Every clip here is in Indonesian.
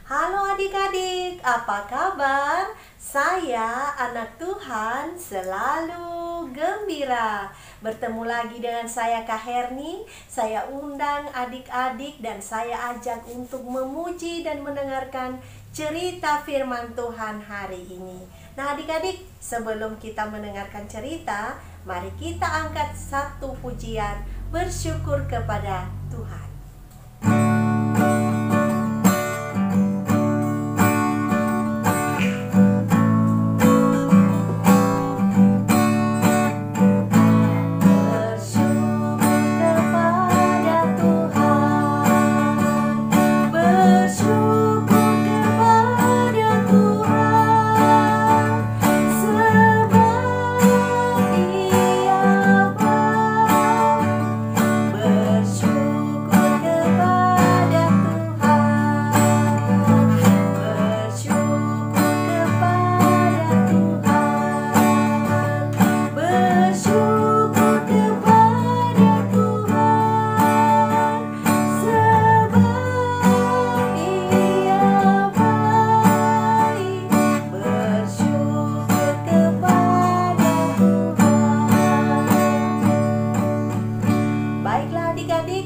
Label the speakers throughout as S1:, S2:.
S1: Halo adik-adik, apa kabar? Saya anak Tuhan selalu gembira. Bertemu lagi dengan saya Kak Herni. Saya undang adik-adik dan saya ajak untuk memuji dan mendengarkan cerita firman Tuhan hari ini. Nah adik-adik, sebelum kita mendengarkan cerita, mari kita angkat satu pujian bersyukur kepada Tuhan.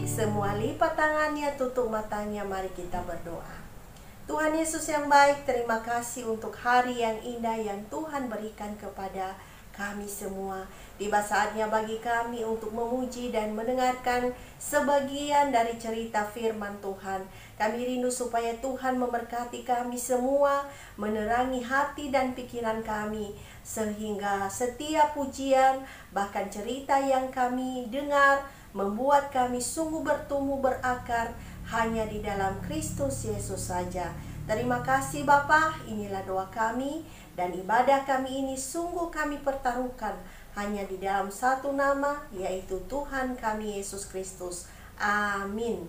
S1: Semua lipat tangannya, tutup matanya, mari kita berdoa. Tuhan Yesus yang baik, terima kasih untuk hari yang indah yang Tuhan berikan kepada kami semua. Tiba saatnya bagi kami untuk memuji dan mendengarkan sebagian dari cerita firman Tuhan. Kami rindu supaya Tuhan memberkati kami semua, menerangi hati dan pikiran kami, sehingga setiap pujian, bahkan cerita yang kami dengar, membuat kami sungguh bertumbuh berakar hanya di dalam Kristus Yesus saja. Terima kasih Bapa, inilah doa kami dan ibadah kami ini sungguh kami pertaruhkan hanya di dalam satu nama, yaitu Tuhan kami Yesus Kristus. Amin.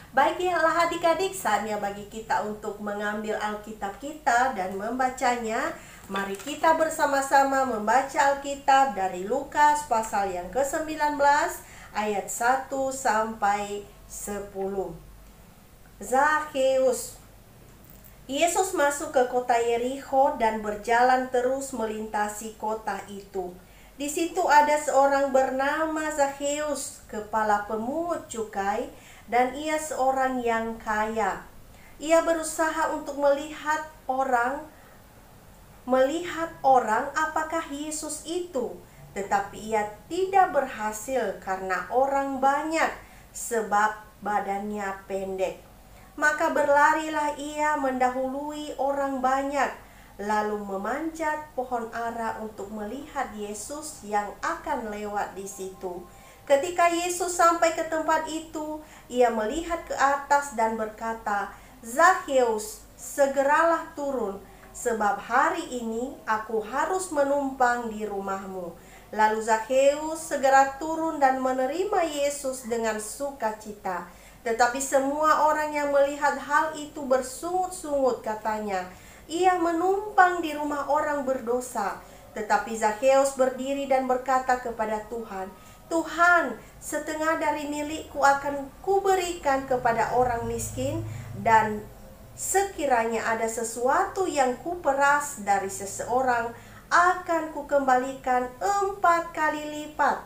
S1: Baiklah adik-adik, saatnya bagi kita untuk mengambil Alkitab kita dan membacanya. Mari kita bersama-sama membaca Alkitab dari Lukas pasal yang ke-19 ayat 1 sampai 10. Zakheus. Yesus masuk ke kota Yerikho dan berjalan terus melintasi kota itu. Di situ ada seorang bernama Zakheus, kepala pemungut cukai, dan ia seorang yang kaya. Ia berusaha untuk melihat orang apakah Yesus itu. Tetapi ia tidak berhasil karena orang banyak, sebab badannya pendek. Maka berlarilah ia mendahului orang banyak, lalu memanjat pohon ara untuk melihat Yesus yang akan lewat di situ. Ketika Yesus sampai ke tempat itu, ia melihat ke atas dan berkata, "Zakheus, segeralah turun, sebab hari ini aku harus menumpang di rumahmu." Lalu Zakheus segera turun dan menerima Yesus dengan sukacita. Tetapi semua orang yang melihat hal itu bersungut-sungut, katanya, "Ia menumpang di rumah orang berdosa." Tetapi Zakheus berdiri dan berkata kepada Tuhan, "Tuhan, setengah dari milikku akan kuberikan kepada orang miskin, dan sekiranya ada sesuatu yang kuperas dari seseorang, akan kukembalikan 4 kali lipat."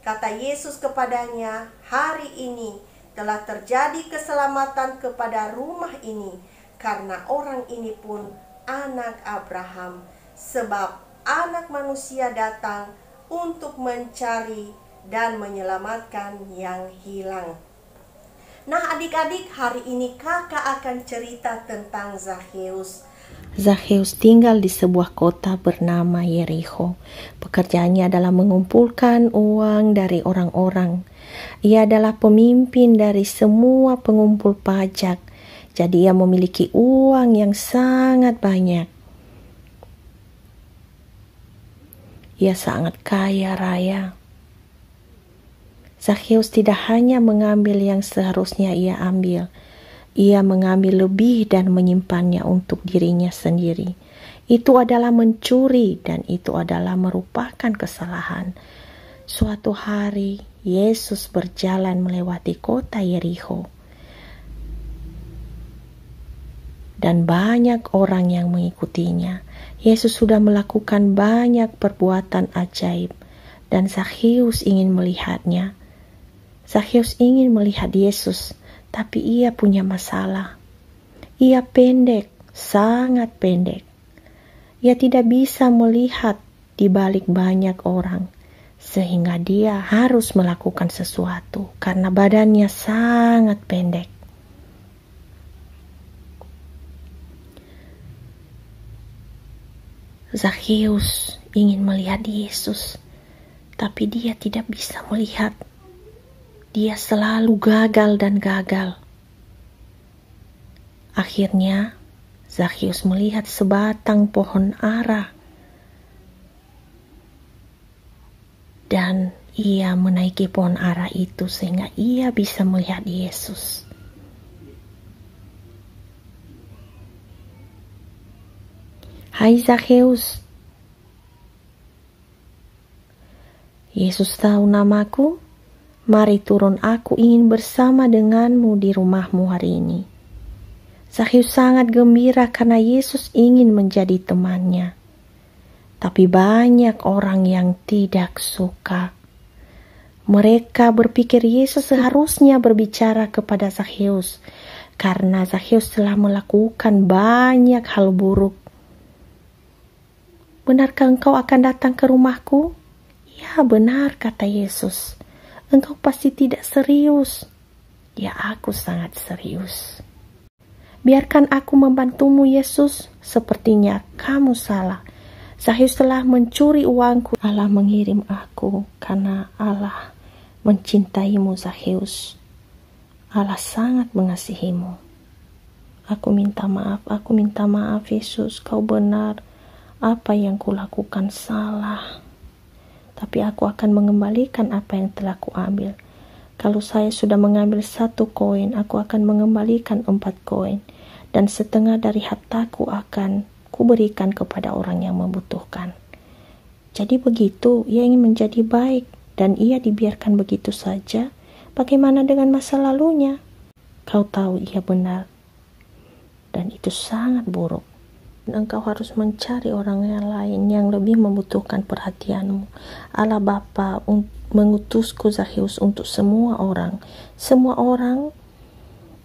S1: Kata Yesus kepadanya, "Hari ini telah terjadi keselamatan kepada rumah ini, karena orang ini pun anak Abraham, sebab Anak Manusia datang untuk mencari dan menyelamatkan yang hilang." Nah adik-adik, hari ini kakak akan cerita tentang Zakheus.
S2: Zakheus tinggal di sebuah kota bernama Yerikho. Pekerjaannya adalah mengumpulkan uang dari orang-orang. Ia adalah pemimpin dari semua pengumpul pajak. Jadi ia memiliki uang yang sangat banyak. Ia sangat kaya raya. Zakheus tidak hanya mengambil yang seharusnya ia ambil. Ia mengambil lebih dan menyimpannya untuk dirinya sendiri. Itu adalah mencuri dan itu adalah merupakan kesalahan. Suatu hari, Yesus berjalan melewati kota Yerikho. dan banyak orang yang mengikutinya. Yesus sudah melakukan banyak perbuatan ajaib dan Zakheus ingin melihatnya. Zakheus ingin melihat Yesus, tapi ia punya masalah. Ia pendek, sangat pendek. Ia tidak bisa melihat di balik banyak orang, sehingga dia harus melakukan sesuatu karena badannya sangat pendek. Zakheus ingin melihat Yesus, tapi dia tidak bisa melihat. Dia selalu gagal dan gagal. Akhirnya, Zakheus melihat sebatang pohon ara dan ia menaiki pohon ara itu sehingga ia bisa melihat Yesus. Hai Zakheus, Yesus tahu namaku. Mari turun, aku ingin bersama denganmu di rumahmu hari ini. Zakheus sangat gembira karena Yesus ingin menjadi temannya. Tapi banyak orang yang tidak suka. Mereka berpikir Yesus seharusnya berbicara kepada Zakheus karena Zakheus telah melakukan banyak hal buruk. Benarkah engkau akan datang ke rumahku? Ya, benar, kata Yesus. Engkau pasti tidak serius. Ya, aku sangat serius. Biarkan aku membantumu, Yesus. Sepertinya kamu salah. Zakheus telah mencuri uangku. Allah mengirim aku karena Allah mencintaimu, Zakheus. Allah sangat mengasihimu. Aku minta maaf, Yesus. Kau benar. Apa yang kulakukan salah. Tapi aku akan mengembalikan apa yang telah kuambil. Kalau saya sudah mengambil 1 koin, aku akan mengembalikan 4 koin. Dan setengah dari hartaku akan kuberikan kepada orang yang membutuhkan. Jadi begitu, ia ingin menjadi baik. Dan ia dibiarkan begitu saja. Bagaimana dengan masa lalunya? Kau tahu ia benar. Dan itu sangat buruk. Engkau harus mencari orang yang lain yang lebih membutuhkan perhatianmu. Allah Bapa mengutusku Zakheus untuk semua orang. Semua orang,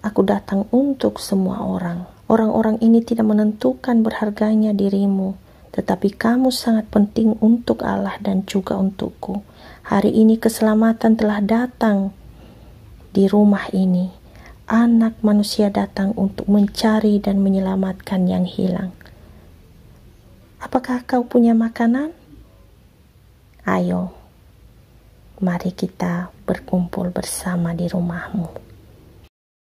S2: aku datang untuk semua orang. Orang-orang ini tidak menentukan berharganya dirimu, tetapi kamu sangat penting untuk Allah dan juga untukku. Hari ini keselamatan telah datang di rumah ini. Anak manusia datang untuk mencari dan menyelamatkan yang hilang. Apakah kau punya makanan? Ayo, mari kita berkumpul bersama di rumahmu.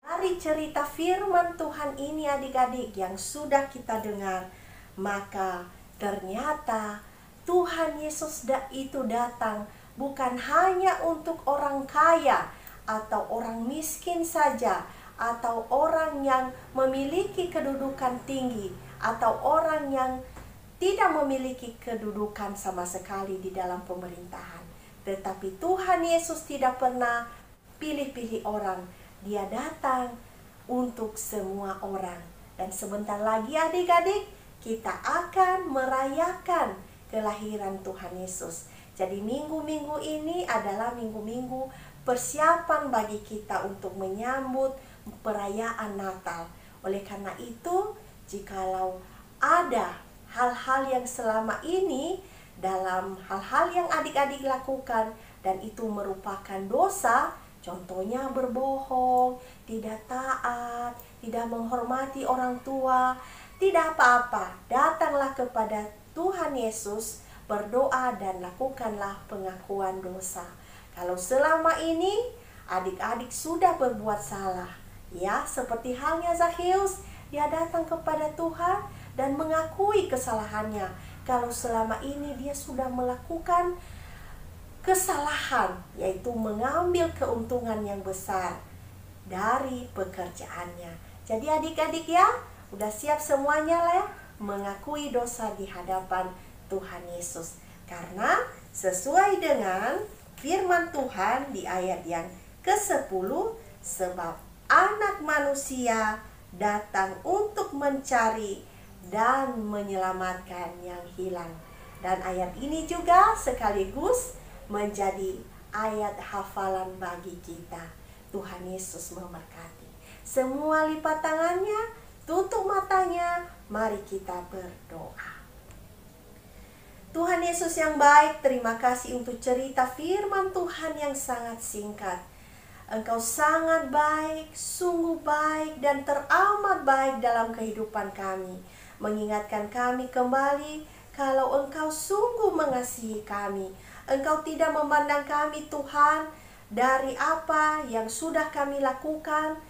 S1: Dari cerita firman Tuhan ini adik-adik yang sudah kita dengar, maka ternyata Tuhan Yesus itu datang bukan hanya untuk orang kaya atau orang miskin saja, atau orang yang memiliki kedudukan tinggi, atau orang yang tidak memiliki kedudukan sama sekali di dalam pemerintahan. Tetapi Tuhan Yesus tidak pernah pilih-pilih orang. Dia datang untuk semua orang. Dan sebentar lagi adik-adik, kita akan merayakan kelahiran Tuhan Yesus. Jadi minggu-minggu ini adalah minggu-minggu persiapan bagi kita untuk menyambut perayaan Natal. Oleh karena itu, jikalau ada hal-hal yang selama ini dalam hal-hal yang adik-adik lakukan dan itu merupakan dosa, contohnya berbohong, tidak taat, tidak menghormati orang tua, tidak apa-apa, datanglah kepada Tuhan Yesus, berdoa dan lakukanlah pengakuan dosa. Kalau selama ini adik-adik sudah berbuat salah, ya seperti halnya Zakheus, dia datang kepada Tuhan dan mengakui kesalahannya. Kalau selama ini dia sudah melakukan kesalahan, yaitu mengambil keuntungan yang besar dari pekerjaannya. Jadi adik-adik ya, udah siap semuanya lah ya, mengakui dosa di hadapan Tuhan Yesus. Karena sesuai dengan firman Tuhan di ayat yang ke-10, sebab anak manusia datang untuk mencari dan menyelamatkan yang hilang. Dan ayat ini juga sekaligus menjadi ayat hafalan bagi kita. Tuhan Yesus memberkati. Semua lipat tangannya, tutup matanya, mari kita berdoa. Tuhan Yesus yang baik, terima kasih untuk cerita firman Tuhan yang sangat singkat. Engkau sangat baik, sungguh baik, dan teramat baik dalam kehidupan kami. Mengingatkan kami kembali kalau Engkau sungguh mengasihi kami. Engkau tidak memandang kami, Tuhan, dari apa yang sudah kami lakukan.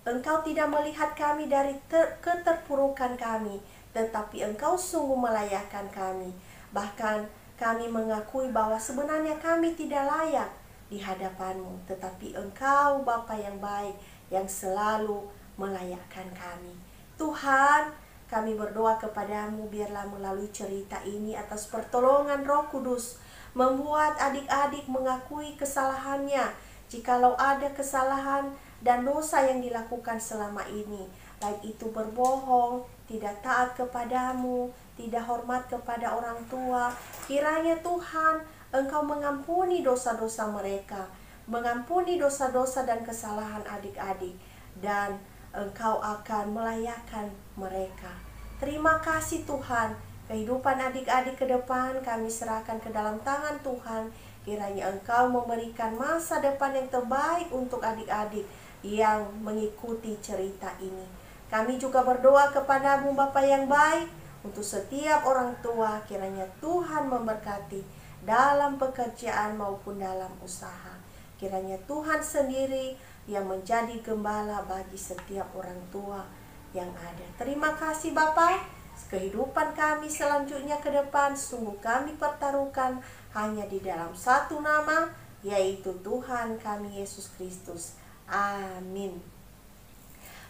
S1: Engkau tidak melihat kami dari keterpurukan kami, tetapi Engkau sungguh melayakkan kami. Bahkan kami mengakui bahwa sebenarnya kami tidak layak di hadapan-Mu, tetapi Engkau Bapa yang baik yang selalu melayakkan kami. Tuhan, kami berdoa kepadamu biarlah melalui cerita ini atas pertolongan Roh Kudus membuat adik-adik mengakui kesalahannya. Jikalau ada kesalahan dan dosa yang dilakukan selama ini, baik itu berbohong, tidak taat kepadamu, tidak hormat kepada orang tua, kiranya Tuhan Engkau mengampuni dosa-dosa mereka, mengampuni dosa-dosa dan kesalahan adik-adik, dan Engkau akan melayakkan mereka. Terima kasih Tuhan. Kehidupan adik-adik ke depan kami serahkan ke dalam tangan Tuhan. Kiranya Engkau memberikan masa depan yang terbaik untuk adik-adik yang mengikuti cerita ini. Kami juga berdoa kepadamu Bapa yang baik, untuk setiap orang tua, kiranya Tuhan memberkati dalam pekerjaan maupun dalam usaha. Kiranya Tuhan sendiri yang menjadi gembala bagi setiap orang tua yang ada. Terima kasih Bapa. Kehidupan kami selanjutnya ke depan sungguh kami pertaruhkan hanya di dalam satu nama, yaitu Tuhan kami Yesus Kristus. Amin.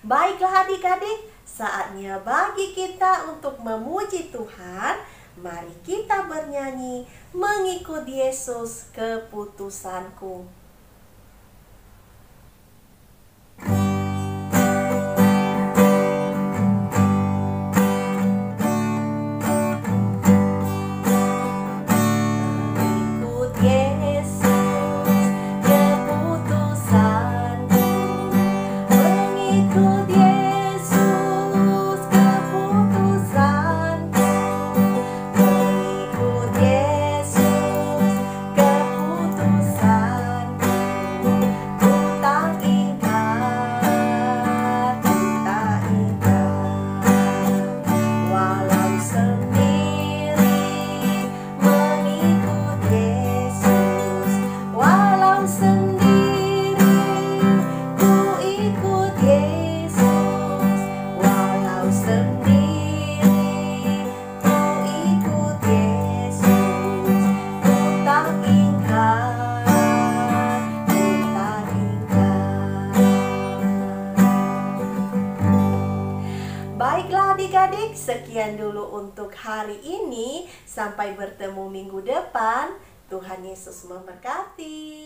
S1: Baiklah adik-adik, saatnya bagi kita untuk memuji Tuhan. Mari kita bernyanyi, mengikut Yesus keputusanku. Baiklah adik-adik, sekian dulu untuk hari ini. Sampai bertemu minggu depan. Tuhan Yesus memberkati.